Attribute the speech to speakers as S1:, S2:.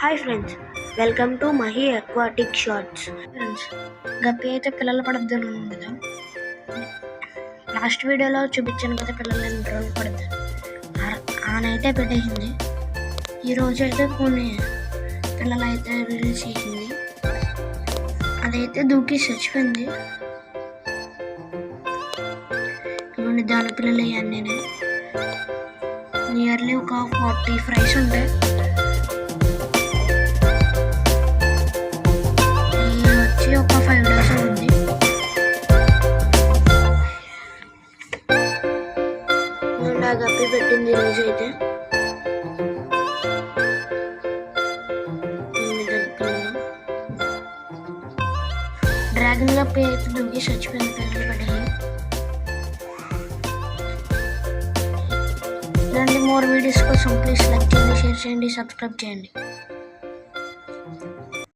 S1: Hi friends, welcome to Mahi aquatic shorts. Friends, guppy అయితే పిల్లలు పడద్దు కదా. లాస్ట్ వీడియోలో చూపించాను కదా, పిల్లలు 2 రోజులు పడద్దు ఆనైతే పెట్టేసింది. ఈరోజు అయితే కొన్ని పిల్లలు అయితే రిలీజ్ చేసింది. అదైతే దూకి చచ్చిపోయింది. ఇవన్నీ దాని పిల్లలు అన్నీ నియర్లీ ఒక 40 ఫ్రైస్ ఉంటాయి. ఒక 5 days అవుతుంది. గప్పి పెట్టింది ఈరోజు అయితే. డ్రాగన్ గప్పి అయితే దూకి చచ్చిపోయింది పిల్లలు పడి. ఇలాంటి మోర్ వీడియోస్ కోసం ప్లీజ్ లైక్ చేయండి, షేర్ చేయండి, సబ్స్క్రైబ్ చేయండి.